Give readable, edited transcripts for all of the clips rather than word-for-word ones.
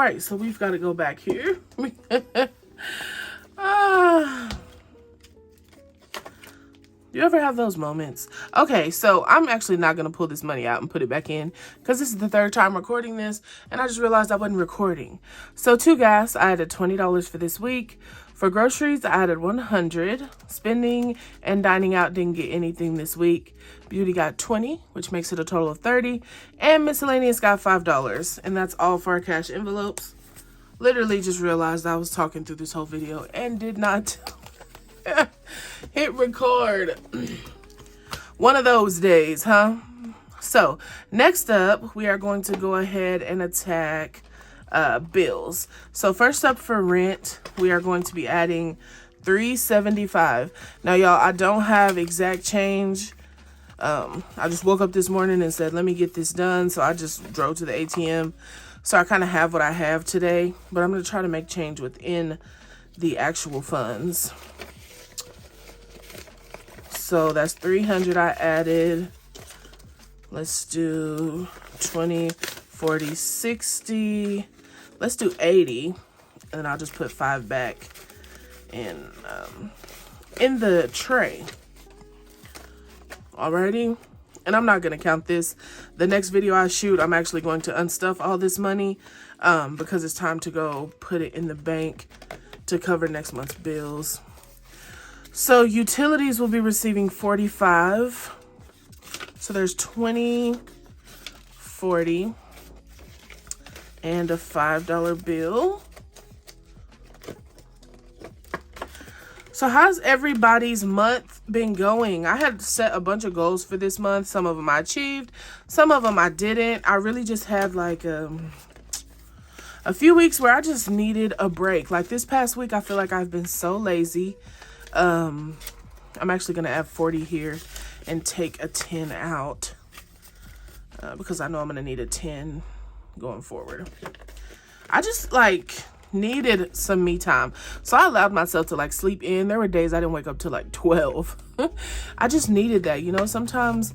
right, so we've got to go back here. Ah. You ever have those moments? Okay, so I'm actually not going to pull this money out and put it back in because this is the third time recording this, and I just realized I wasn't recording. So to gas, I added $20 for this week. For groceries, I added $100. Spending and dining out didn't get anything this week. Beauty got $20, which makes it a total of $30. And miscellaneous got $5. And that's all for our cash envelopes. Literally just realized I was talking through this whole video and did not hit record. One of those days, huh? So next up, we are going to go ahead and attack bills. So first up, for rent, we are going to be adding $375. Now, y'all, I don't have exact change. I just woke up this morning and said, let me get this done. So I just drove to the ATM. So I kind of have what I have today, but I'm going to try to make change within the actual funds. So that's 300 I added. Let's do 20, 40, 60. Let's do 80. And then I'll just put 5 back in the tray. Alrighty. And I'm not going to count this. The next video I shoot, I'm actually going to unstuff all this money because it's time to go put it in the bank to cover next month's bills. So utilities will be receiving $45. So there's 20, 40, and a $5 bill. So how's everybody's month been going? I had set a bunch of goals for this month. Some of them I achieved. Some of them I didn't. I really just had like a few weeks where I just needed a break. Like this past week, I feel like I've been so lazy. I'm actually going to add 40 here and take a 10 out because I know I'm going to need a 10 going forward. I just like needed some me time. So I allowed myself to like sleep in. There were days I didn't wake up till like 12. I just needed that. You know, sometimes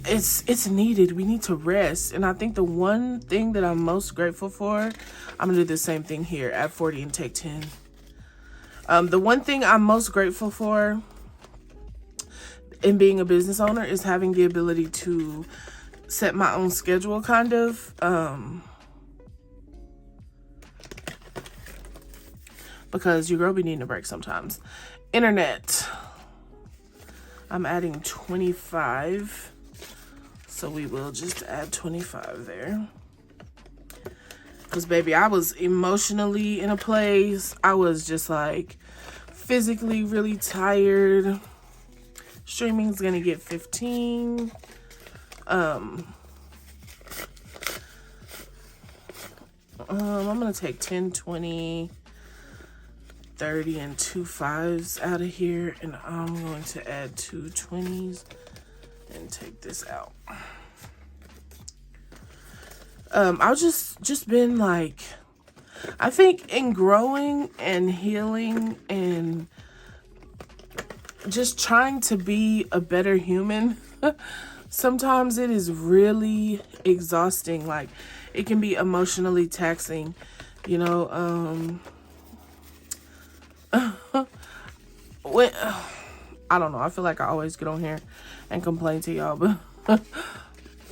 it's needed. We need to rest. And I think the one thing that I'm most grateful for, I'm going to do the same thing here. Add 40 and take 10. The one thing I'm most grateful for in being a business owner is having the ability to set my own schedule, kind of. Because your girl be needing a break sometimes. Internet. I'm adding 25. So we will just add 25 there. Because, baby, I was emotionally in a place. I was just, like, physically really tired. Streaming's going to get 15. I'm going to take 10, 20, 30, and 2 5s out of here. And I'm going to add 2 20s and take this out. I've just been like, I think in growing and healing and just trying to be a better human, sometimes it is really exhausting. Like, it can be emotionally taxing, you know. When, I don't know, I feel like I always get on here and complain to y'all, but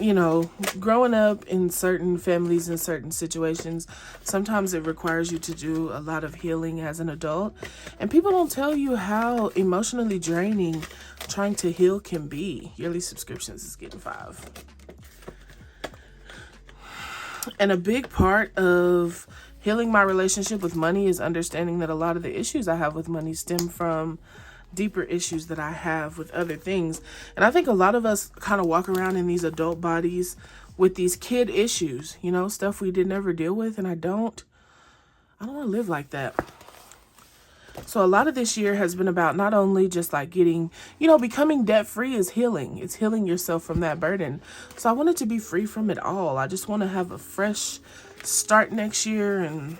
you know, growing up in certain families and certain situations, sometimes it requires you to do a lot of healing as an adult. And people don't tell you how emotionally draining trying to heal can be. Yearly subscriptions is getting 5. And a big part of healing my relationship with money is understanding that a lot of the issues I have with money stem from deeper issues that I have with other things. And I think a lot of us kind of walk around in these adult bodies with these kid issues, you know, stuff we did never deal with. And I don't want to live like that. So a lot of this year has been about not only just like getting, you know, becoming debt free is healing. It's healing yourself from that burden. So I wanted to be free from it all. I just want to have a fresh start next year and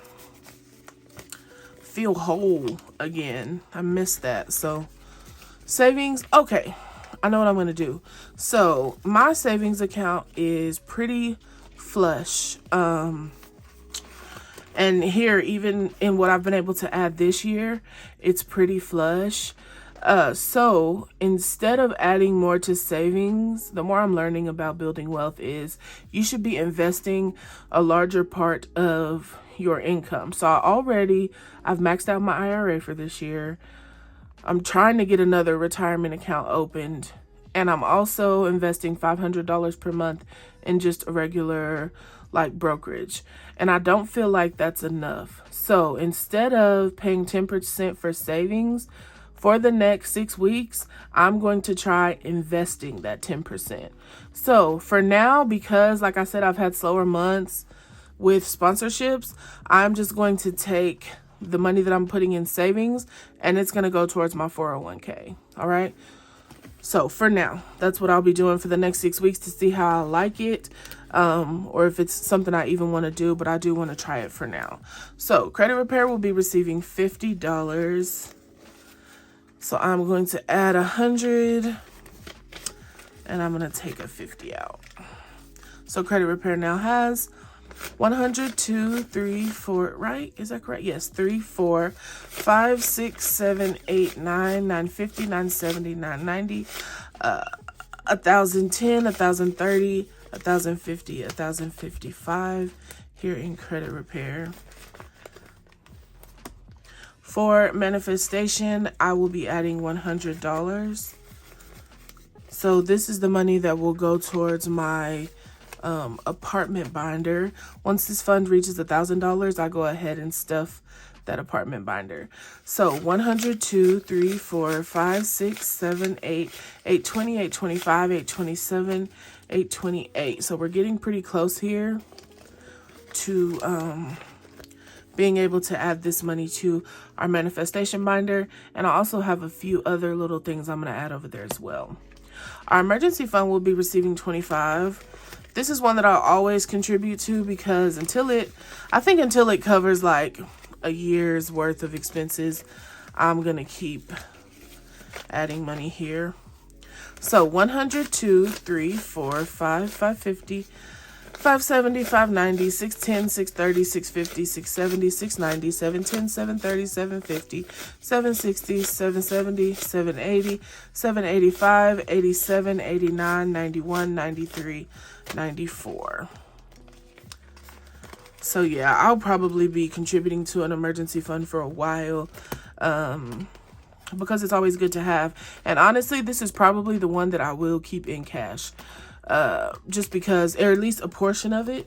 feel whole again. I miss that. So savings, okay, I know what I'm going to do. So my savings account is pretty flush. And here, even in what I've been able to add this year, it's pretty flush. So instead of adding more to savings, the more I'm learning about building wealth is you should be investing a larger part of your income. So I've maxed out my IRA for this year. I'm trying to get another retirement account opened. And I'm also investing $500 per month in just a regular like brokerage. And I don't feel like that's enough. So instead of paying 10% for savings, for the next 6 weeks, I'm going to try investing that 10%. So for now, because like I said, I've had slower months with sponsorships, I'm just going to take the money that I'm putting in savings and it's going to go towards my 401k. All right. So for now, that's what I'll be doing for the next 6 weeks to see how I like it. Or if it's something I even want to do, but I do want to try it for now. So credit repair will be receiving $50. So I'm going to add 100 and I'm going to take a 50 out. So credit repair now has 100, 2, 3, 4, right? Is that correct? Yes, 3, 4, 5, 6, 7, 8, 9, 950, 970, 990, 1,010, 1,030, 1,050, 1,055 here in credit repair. For manifestation, I will be adding $100. So this is the money that will go towards my apartment binder. Once this fund reaches $1,000, I go ahead and stuff that apartment binder. So 100, 2, 3, 4, 5, 6, 7, 8, 820, 825, 827, 828. So we're getting pretty close here to being able to add this money to our manifestation binder. And I also have a few other little things I'm going to add over there as well. Our emergency fund will be receiving $25. This is one that I'll always contribute to because until it covers like a year's worth of expenses, I'm going to keep adding money here. So 100, 2, 3, 4, 5, 550, 570, 590, 610, 630, 650, 670, 690, 710, 730, 750, 760, 770, 780, 785, 87, 89, 91, 93, 94. So yeah, I'll probably be contributing to an emergency fund for a while because it's always good to have. And honestly, this is probably the one that I will keep in cash. Just because, or at least a portion of it,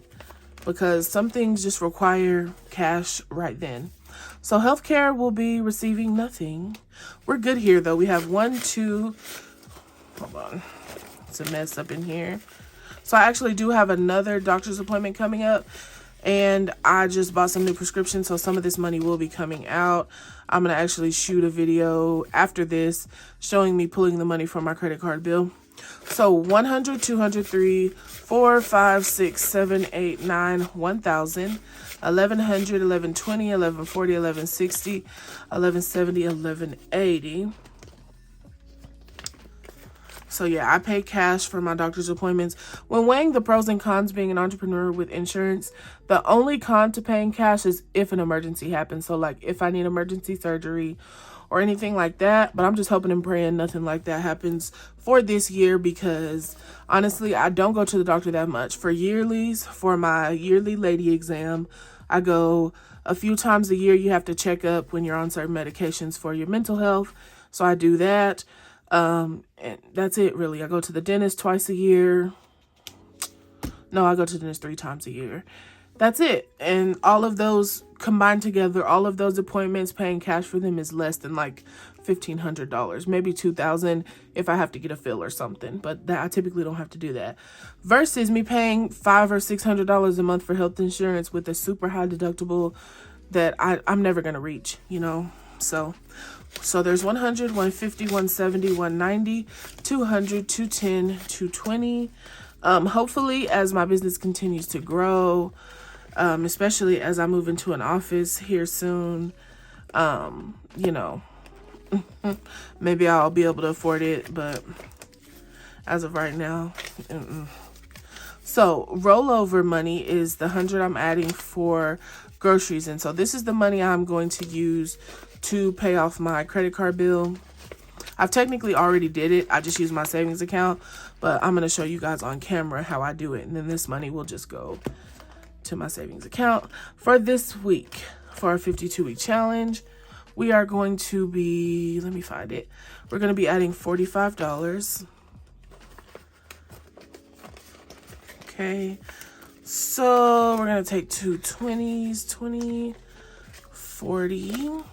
because some things just require cash right then. So healthcare will be receiving nothing. We're good here though. We have 1, 2, hold on. It's a mess up in here. So I actually do have another doctor's appointment coming up and I just bought some new prescriptions. So some of this money will be coming out. I'm going to actually shoot a video after this showing me pulling the money from my credit card bill. So 100, 200, 3, 4, 5, 6, 7, 8, 9, 1,000, 1,100, 1,120, 1,140, 1,160, 1,170, 1,180. So yeah, I pay cash for my doctor's appointments. When weighing the pros and cons being an entrepreneur with insurance, the only con to paying cash is if an emergency happens. So like if I need emergency surgery or anything like that, but I'm just hoping and praying nothing like that happens for this year because honestly, I don't go to the doctor that much. For yearlies, for my yearly lady exam, I go a few times a year. You have to check up when you're on certain medications for your mental health. So I do that. And that's it really. I go to the dentist twice a year. No, I go to the dentist 3 times a year. That's it. And all of those combined together, all of those appointments, paying cash for them is less than like $1,500, maybe $2,000 if I have to get a fill or something. But that I typically don't have to do that. Versus me paying $500 or $600 a month for health insurance with a super high deductible that I'm never going to reach, you know. So there's 100, 150, 170, 190, 200, 210, 220. Hopefully as my business continues to grow, especially as I move into an office here soon, you know, maybe I'll be able to afford it, but as of right now, So rollover money is the 100 I'm adding for groceries. And so this is the money I'm going to use to pay off my credit card bill. I've technically already did it. I just used my savings account, but I'm going to show you guys on camera how I do it. And then this money will just go to my savings account. For this week, for our 52-week challenge, we are going to be, let me find it. We're going to be adding $45. Okay. So we're going to take two 20s, 20, 40,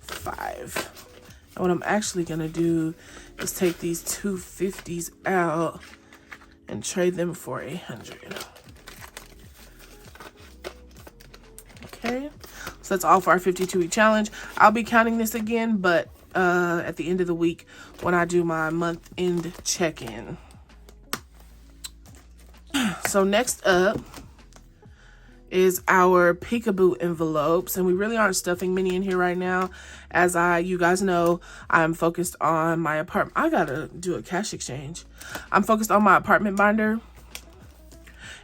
5. And what I'm actually going to do is take these two 50s out and trade them for 100. Okay. So that's all for our 52-week challenge. I'll be counting this again, but at the end of the week when I do my month-end check-in. So next up is our peekaboo envelopes, and we really aren't stuffing many in here right now. As you guys know, I'm focused on my apartment. I gotta do a cash exchange. I'm focused on my apartment binder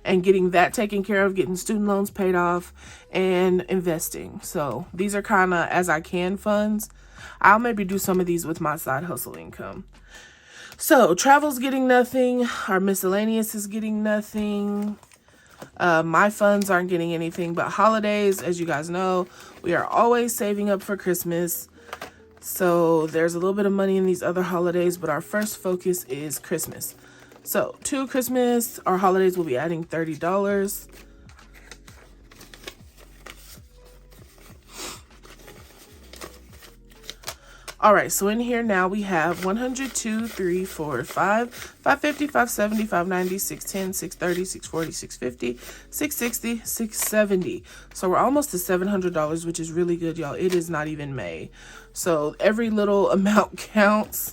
and getting that taken care of, getting student loans paid off, and investing. So these are kind of as I can funds. I'll maybe do some of these with my side hustle income. So travel's getting nothing. Our miscellaneous is getting nothing. My funds aren't getting anything, but holidays, as you guys know, we are always saving up for Christmas. So there's a little bit of money in these other holidays, but our first focus is Christmas. So to Christmas, our holidays will be adding $30. All right, so in here now we have 100, 2, 3, 4, 5, 550, 570, 590, 610, 630, 640, 650, 660, 670. So we're almost to $700, which is really good, y'all. It is not even May. So every little amount counts.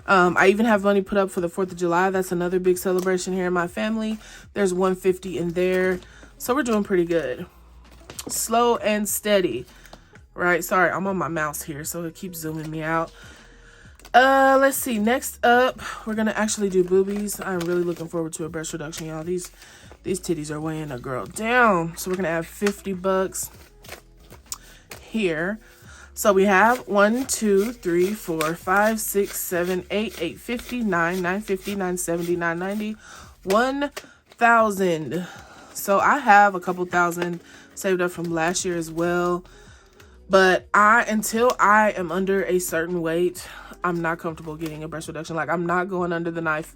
I even have money put up for the 4th of July. That's another big celebration here in my family. There's 150 in there. So we're doing pretty good. Slow and steady. Right, sorry, I'm on my mouse here, so it keeps zooming me out. Let's see. Next up, we're gonna actually do boobies. I'm really looking forward to a breast reduction, y'all. These titties are weighing a girl down. So we're gonna add $50 here. So we have 1, 2, 3, 4, 5, 6, 7, 8, 850, 9, 950, 970, 990, 1,000. So I have a couple thousand saved up from last year as well. But until I am under a certain weight, I'm not comfortable getting a breast reduction. Like, I'm not going under the knife,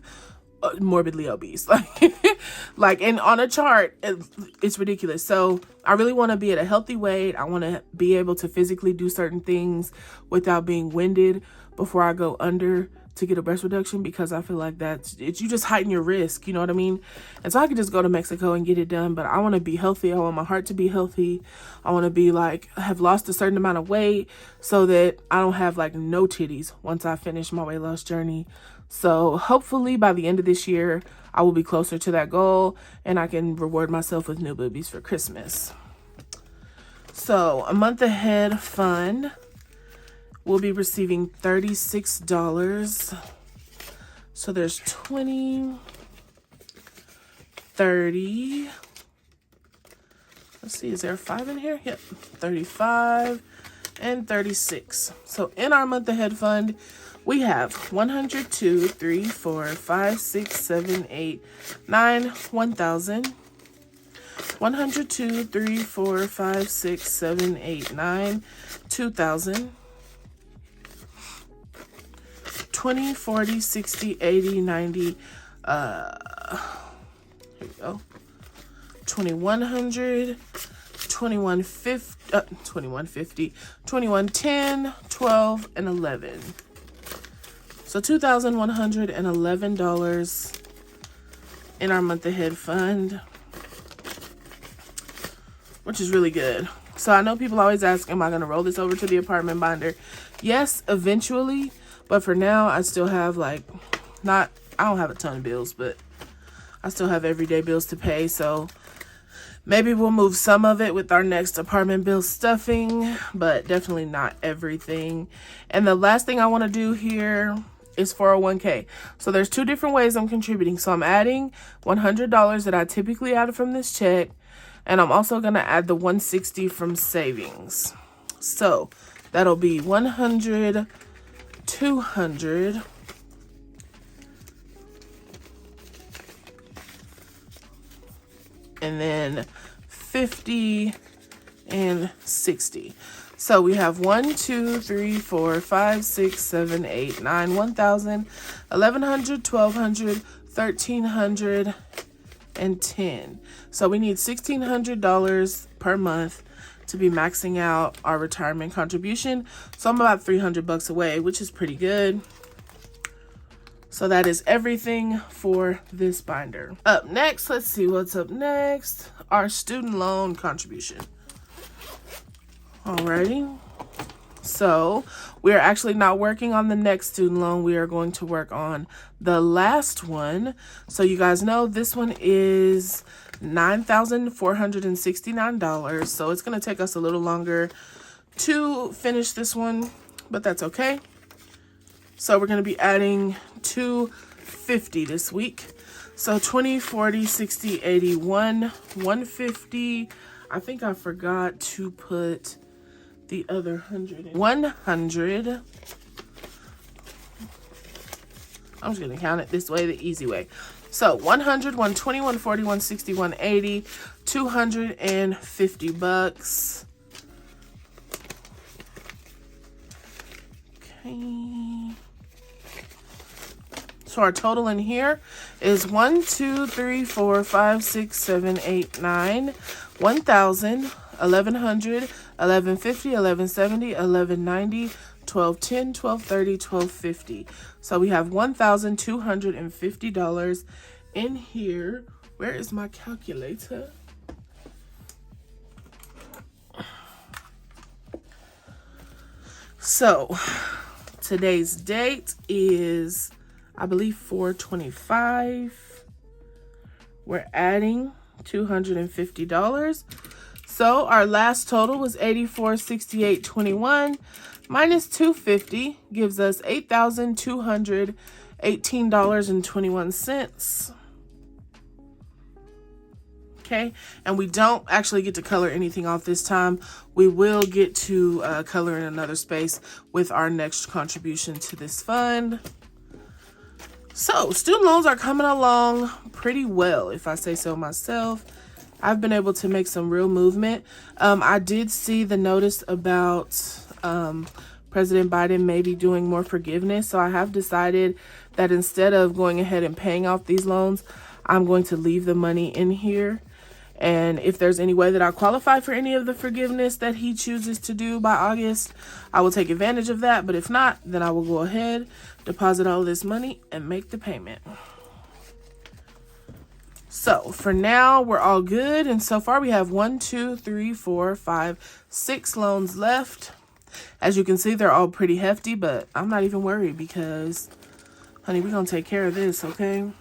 morbidly obese. And on a chart, it's ridiculous. So I really want to be at a healthy weight. I want to be able to physically do certain things without being winded before I go under to get a breast reduction, because I feel like you just heighten your risk, you know what I mean? And so I could just go to Mexico and get it done, but I want to be healthy. I want my heart to be healthy. I want to be have lost a certain amount of weight so that I don't have no titties once I finish my weight loss journey. So hopefully by the end of this year, I will be closer to that goal and I can reward myself with new boobies for Christmas. So a month ahead fund. We'll be receiving $36. So there's 20, 30. Let's see, is there a 5 in here? Yep, 35 and 36. So in our month ahead fund, we have 100, 2, 3, 4, 5, 6, 7, 8, 9, 1,000. 100, 2, 3, 4, 5, 6, 7, 8, 9, 2,000. 20, 40, 60, 80, 90, here we go, 2,100, 2,150, 2,110, 12, and 11. So $2,111 in our month ahead fund, which is really good. So I know people always ask, am I going to roll this over to the apartment binder? Yes, eventually. But for now, I still have I don't have a ton of bills, but I still have everyday bills to pay. So maybe we'll move some of it with our next apartment bill stuffing, but definitely not everything. And the last thing I want to do here is 401k. So there's two different ways I'm contributing. So I'm adding $100 that I typically add from this check, and I'm also going to add the $160 from savings. So that'll be 100, 200, and then 50 and 60. So we have 1, 2, 3, 4, 5, 6, 7, 8, 9, 1,000, 1,100, 1,200, 1,300, and 10. So we need $1,600 per month to be maxing out our retirement contribution. So I'm about $300 away, which is pretty good. So that is everything for this binder. Up next, let's see what's up next. Our student loan contribution. Alrighty. So we are actually not working on the next student loan. We are going to work on the last one. So you guys know this one is $9,469. So it's going to take us a little longer to finish this one, but that's okay. So we're going to be adding $250 this week. So 20, 40, 60, 80, 150. I think I forgot to put the other 100 in. 100. I'm just going to count it this way, the easy way. So 100, 120, 140, 160, 180, $250. Okay. So our total in here is 1, 2, 3, 4, 5, 6, 7, 8, 9, 1,000, 1,100, 1,150, 1,170, 1,190, 1,210, 1,230, 1,250. So we have $1,250 in here. Where is my calculator? So today's date is, I believe, 4/25. We're adding $250. So our last total was $84.68.21 minus $250 gives us $8,218.21. Okay, and we don't actually get to color anything off this time. We will get to color in another space with our next contribution to this fund. So student loans are coming along pretty well, if I say so myself. I've been able to make some real movement. I did see the notice about President Biden maybe doing more forgiveness. So I have decided that instead of going ahead and paying off these loans, I'm going to leave the money in here. And if there's any way that I qualify for any of the forgiveness that he chooses to do by August, I will take advantage of that. But if not, then I will go ahead, deposit all this money, and make the payment. So for now, we're all good. And so far we have 1, 2, 3, 4, 5, 6 loans left. As you can see, they're all pretty hefty, but I'm not even worried because, honey, we're going to take care of this, okay?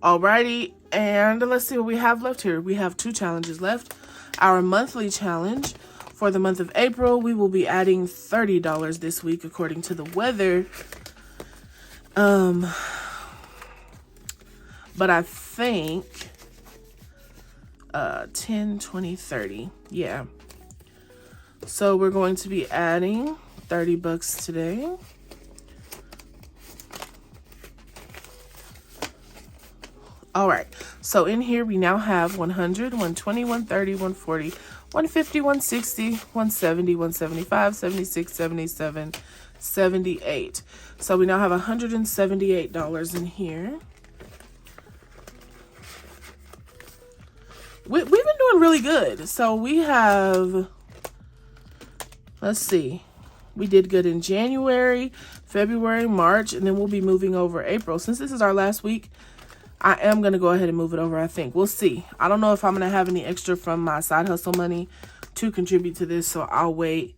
Alrighty, and let's see what we have left here. We have 2 challenges left. Our monthly challenge for the month of April, we will be adding $30 this week according to the weather. But I think 10, 20, 30. Yeah. So we're going to be adding $30 today. All right. So in here we now have 100, 120, 130, 140, 150, 160, 170, 175, 76, 77, 78. So we now have $178 in here. We've been doing really good. So we have, let's see, we did good in January, February, March, and then we'll be moving over April. Since this is our last week, I am going to go ahead and move it over, I think. We'll see. I don't know if I'm going to have any extra from my side hustle money to contribute to this, so I'll wait.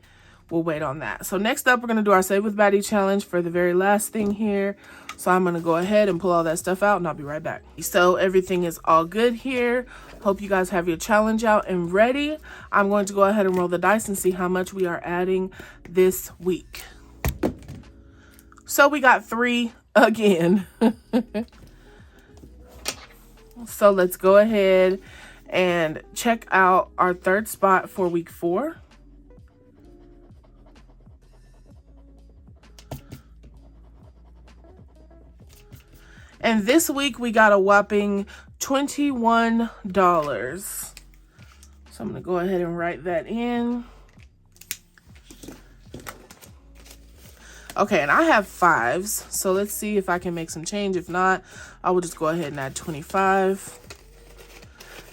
We'll wait on that. So next up, we're going to do our Save with Baddie challenge for the very last thing here. So I'm going to go ahead and pull all that stuff out, and I'll be right back. So everything is all good here. Hope you guys have your challenge out and ready. I'm going to go ahead and roll the dice and see how much we are adding this week. So we got 3 again. So let's go ahead and check out our third spot for week 4. And this week we got a whopping $21. So I'm going to go ahead and write that in. Okay, and I have 5s, so let's see if I can make some change. If not, I will just go ahead and add 25.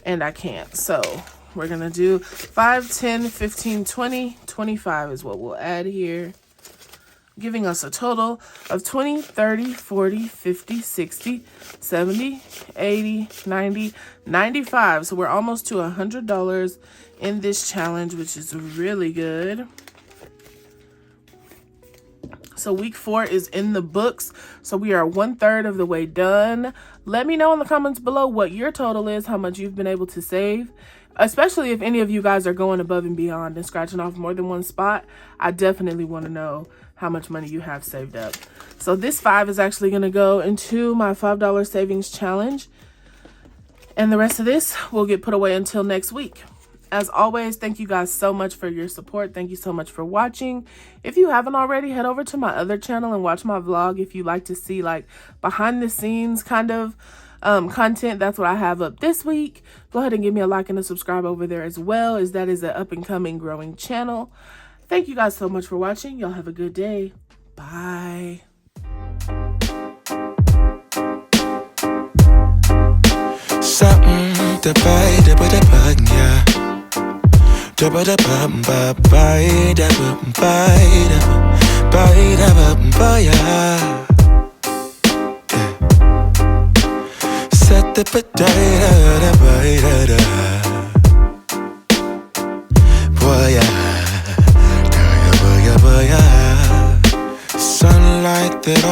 And I can't. So we're going to do 5, 10, 15, 20. 25 is what we'll add here, giving us a total of 20, 30, 40, 50, 60, 70, 80, 90, 95. So we're almost to $100 in this challenge, which is really good. So week 4 is in the books. So we are 1/3 of the way done. Let me know in the comments below what your total is, how much you've been able to save. Especially if any of you guys are going above and beyond and scratching off more than one spot. I definitely want to know how much money you have saved up. So this 5 is actually going to go into my $5 savings challenge. And the rest of this will get put away until next week. As always, thank you guys so much for your support. Thank you so much for watching. If you haven't already, head over to my other channel and watch my vlog if you like to see like behind the scenes kind of content. That's what I have up this week. Go ahead and give me a like and a subscribe over there as well, as that is an up and coming growing channel. Thank you guys so much for watching. Y'all have a good day. Bye. Something to buy, yeah. Set the